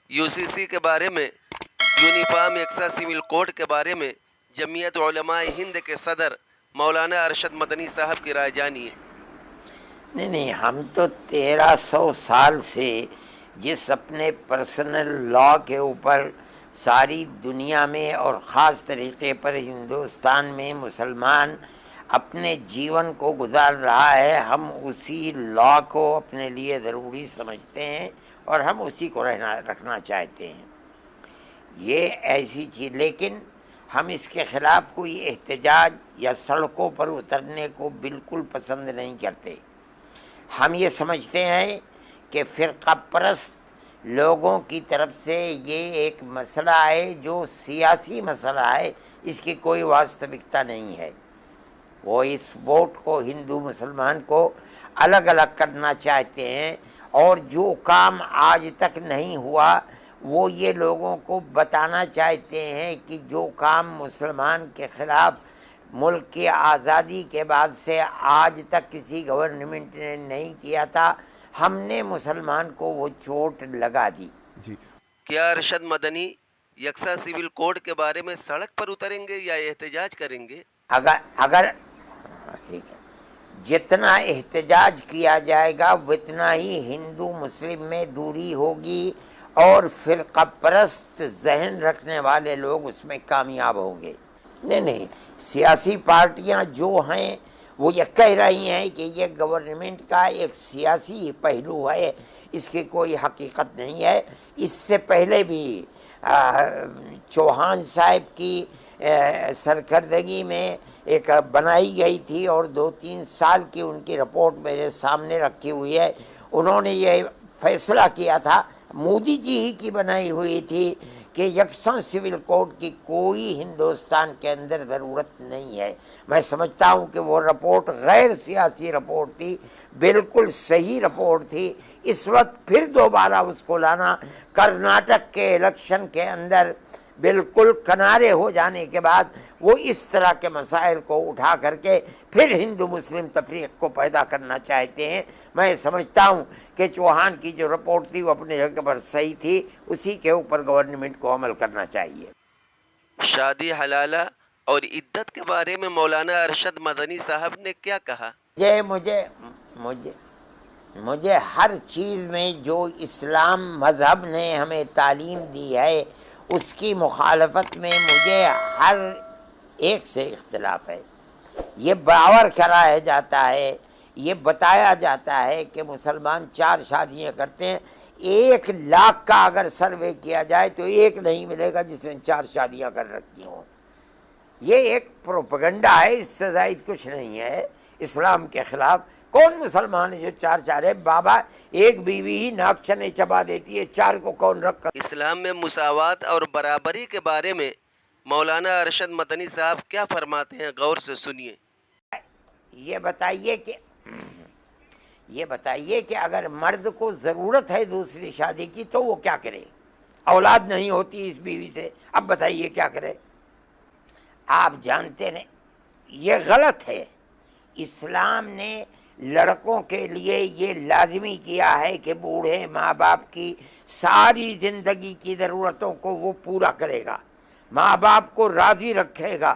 UCC کے بارے میں، یونیفارم یکساں سول کوڈ کے بارے میں جمعیت علماء ہند کے صدر مولانا ارشد مدنی صاحب کی رائے جانیے۔ نہیں، ہم تو 1300 سال سے جس اپنے پرسنل لا کے اوپر ساری دنیا میں اور خاص طریقے پر ہندوستان میں مسلمان اپنے جیون کو گزار رہا ہے، ہم اسی لا کو اپنے لیے ضروری سمجھتے ہیں اور ہم اسی کو رکھنا چاہتے ہیں۔ یہ ایسی چیز، لیکن ہم اس کے خلاف کوئی احتجاج یا سڑکوں پر اترنے کو بالکل پسند نہیں کرتے۔ ہم یہ سمجھتے ہیں کہ فرقہ پرست لوگوں کی طرف سے یہ ایک مسئلہ ہے جو سیاسی مسئلہ ہے، اس کی کوئی واستوکتا نہیں ہے۔ وہ اس ووٹ کو ہندو مسلمان کو الگ الگ کرنا چاہتے ہیں، اور جو کام آج تک نہیں ہوا وہ یہ لوگوں کو بتانا چاہتے ہیں کہ جو کام مسلمان کے خلاف ملک کی آزادی کے بعد سے آج تک کسی گورنمنٹ نے نہیں کیا تھا، ہم نے مسلمان کو وہ چوٹ لگا دی۔ جی، کیا ارشد مدنی یکساں سول کوڈ کے بارے میں سڑک پر اتریں گے یا احتجاج کریں گے؟ اگر ٹھیک ہے، جتنا احتجاج کیا جائے گا اتنا ہی ہندو مسلم میں دوری ہوگی، اور فرقہ پرست ذہن رکھنے والے لوگ اس میں کامیاب ہوں گے۔ نہیں، سیاسی پارٹیاں جو ہیں وہ یہ کہہ رہی ہیں کہ یہ گورنمنٹ کا ایک سیاسی پہلو ہے، اس کی کوئی حقیقت نہیں ہے۔ اس سے پہلے بھی چوہان صاحب کی سرکردگی میں ایک بنائی گئی تھی، اور 2-3 سال کی ان کی رپورٹ میرے سامنے رکھی ہوئی ہے۔ انہوں نے یہ فیصلہ کیا تھا، مودی جی ہی کی بنائی ہوئی تھی، کہ یکساں سول کوڈ کی کوئی ہندوستان کے اندر ضرورت نہیں ہے۔ میں سمجھتا ہوں کہ وہ رپورٹ غیر سیاسی رپورٹ تھی، بالکل صحیح رپورٹ تھی۔ اس وقت پھر دوبارہ اس کو لانا، کرناٹک کے الیکشن کے اندر بالکل کنارے ہو جانے کے بعد وہ اس طرح کے مسائل کو اٹھا کر کے پھر ہندو مسلم تفریق کو پیدا کرنا چاہتے ہیں۔ میں سمجھتا ہوں کہ چوہان کی جو رپورٹ تھی وہ اپنے جگہ پر صحیح تھی، اسی کے اوپر گورنمنٹ کو عمل کرنا چاہیے۔ شادی حلالہ اور عدت کے بارے میں مولانا ارشد مدنی صاحب نے کیا کہا؟ مجھے ہر چیز میں جو اسلام مذہب نے ہمیں تعلیم دی ہے اس کی مخالفت میں مجھے ہر ایک سے اختلاف ہے۔ یہ باور کرایا جاتا ہے، یہ بتایا جاتا ہے کہ مسلمان 4 شادیاں کرتے ہیں۔ 1,00,000 کا اگر سروے کیا جائے تو ایک نہیں ملے گا جس نے 4 شادیاں کر رکھی ہوں۔ یہ ایک پروپیگنڈا ہے، اس سے زائد کچھ نہیں ہے اسلام کے خلاف۔ کون مسلمان ہے جو 4 ہے؟ بابا ایک بیوی ہی ناک چنے چبا دیتی ہے، 4 کو کون رکھ کر؟ اسلام میں مساوات اور برابری کے بارے میں مولانا ارشد مدنی صاحب کیا فرماتے ہیں، غور سے سنیے۔ یہ بتائیے کہ اگر مرد کو ضرورت ہے دوسری شادی کی تو وہ کیا کرے؟ اولاد نہیں ہوتی اس بیوی سے، اب بتائیے کیا کرے؟ آپ جانتے ہیں یہ غلط ہے۔ اسلام نے لڑکوں کے لیے یہ لازمی کیا ہے کہ بوڑھے ماں باپ کی ساری زندگی کی ضرورتوں کو وہ پورا کرے گا، ماں باپ کو راضی رکھے گا۔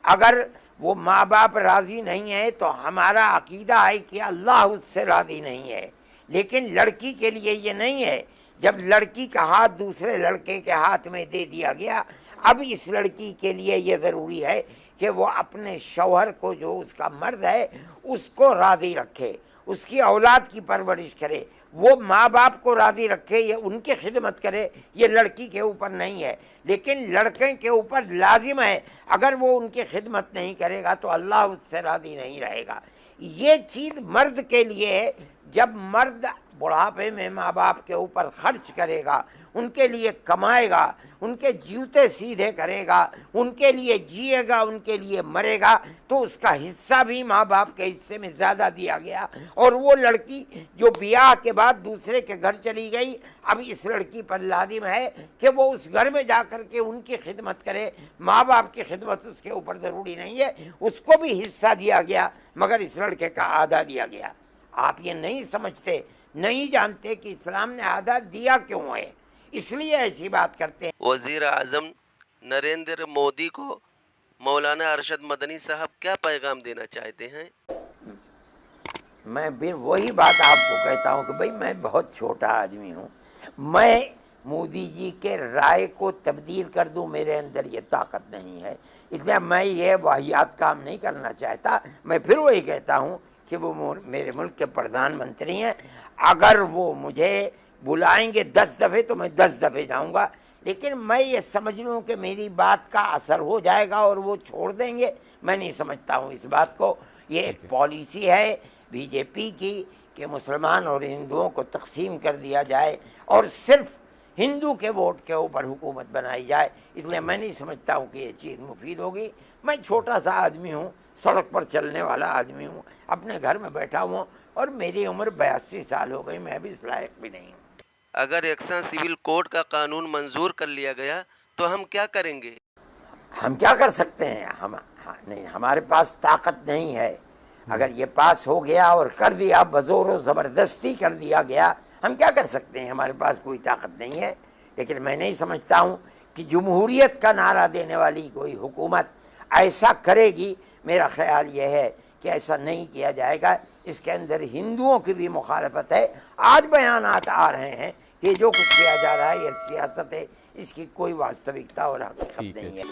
اگر وہ ماں باپ راضی نہیں ہے تو ہمارا عقیدہ ہے کہ اللہ اس سے راضی نہیں ہے۔ لیکن لڑکی کے لیے یہ نہیں ہے۔ جب لڑکی کا ہاتھ دوسرے لڑکے کے ہاتھ میں دے دیا گیا، اب اس لڑکی کے لیے یہ ضروری ہے کہ وہ اپنے شوہر کو، جو اس کا مرد ہے، اس کو راضی رکھے، اس کی اولاد کی پرورش کرے، وہ ماں باپ کو راضی رکھے، یہ ان کی خدمت کرے۔ یہ لڑکی کے اوپر نہیں ہے، لیکن لڑکے کے اوپر لازم ہے۔ اگر وہ ان کی خدمت نہیں کرے گا تو اللہ اس سے راضی نہیں رہے گا۔ یہ چیز مرد کے لیے ہے۔ جب مرد بڑھاپے میں ماں باپ کے اوپر خرچ کرے گا، ان کے لیے کمائے گا، ان کے جوتے سیدھے کرے گا، ان کے لیے جیے گا، ان کے لیے مرے گا، تو اس کا حصہ بھی ماں باپ کے حصے میں زیادہ دیا گیا۔ اور وہ لڑکی جو بیاہ کے بعد دوسرے کے گھر چلی گئی، اب اس لڑکی پر لازم ہے کہ وہ اس گھر میں جا کر کے ان کی خدمت کرے۔ ماں باپ کی خدمت اس کے اوپر ضروری نہیں ہے، اس کو بھی حصہ دیا گیا، مگر اس لڑکے کا آدھا دیا گیا۔ آپ یہ نہیں سمجھتے، نہیں جانتے کہ اسلام نے آدھا دیا کیوں ہے۔ اس لیے ایسی بات کرتے ہیں. وزیر اعظم نریندر مودی کو مولانا ارشد مدنی صاحب کیا پیغام دینا چاہتے ہیں؟ میں پھر وہی بات آپ کو کہتا ہوں کہ بھئی میں بہت چھوٹا آدمی ہوں. میں مودی جی کے رائے کو تبدیل کر دوں، میرے اندر یہ طاقت نہیں ہے. اس لیے میں یہ واہیات کام نہیں کرنا چاہتا. میں پھر وہی کہتا ہوں کہ وہ میرے ملک کے پردھان منتری ہیں. اگر وہ مجھے بلائیں گے 10 دفعے تو میں 10 دفعے جاؤں گا، لیکن میں یہ سمجھ لوں کہ میری بات کا اثر ہو جائے گا اور وہ چھوڑ دیں گے، میں نہیں سمجھتا ہوں اس بات کو. یہ ایک پالیسی ہے بی جے پی کی کہ مسلمان اور ہندوؤں کو تقسیم کر دیا جائے اور صرف ہندو کے ووٹ کے اوپر حکومت بنائی جائے. اس لیے میں نہیں سمجھتا ہوں کہ یہ چیز مفید ہوگی. میں چھوٹا سا آدمی ہوں، سڑک پر چلنے والا آدمی ہوں، اپنے گھر میں بیٹھا ہوں اور میری عمر 82 سال ہو گئی. میں ابھی اس لائق بھی نہیں ہوں. اگر یکساں سول کوڈ کا قانون منظور کر لیا گیا تو ہم کیا کریں گے؟ ہم کیا کر سکتے ہیں؟ نہیں، ہمارے پاس طاقت نہیں ہے. اگر یہ پاس ہو گیا اور کر دیا، بزور و زبردستی کر دیا گیا، ہم کیا کر سکتے ہیں؟ ہمارے پاس کوئی طاقت نہیں ہے. لیکن میں نہیں سمجھتا ہوں کہ جمہوریت کا نعرہ دینے والی کوئی حکومت ایسا کرے گی. میرا خیال یہ ہے کہ ایسا نہیں کیا جائے گا. اس کے اندر ہندوؤں کی بھی مخالفت ہے. آج بیانات آ رہے ہیں کہ جو کچھ کیا جا رہا ہے یہ سیاست ہے، اس کی کوئی واستوکتا اور حقیقت نہیں ہے.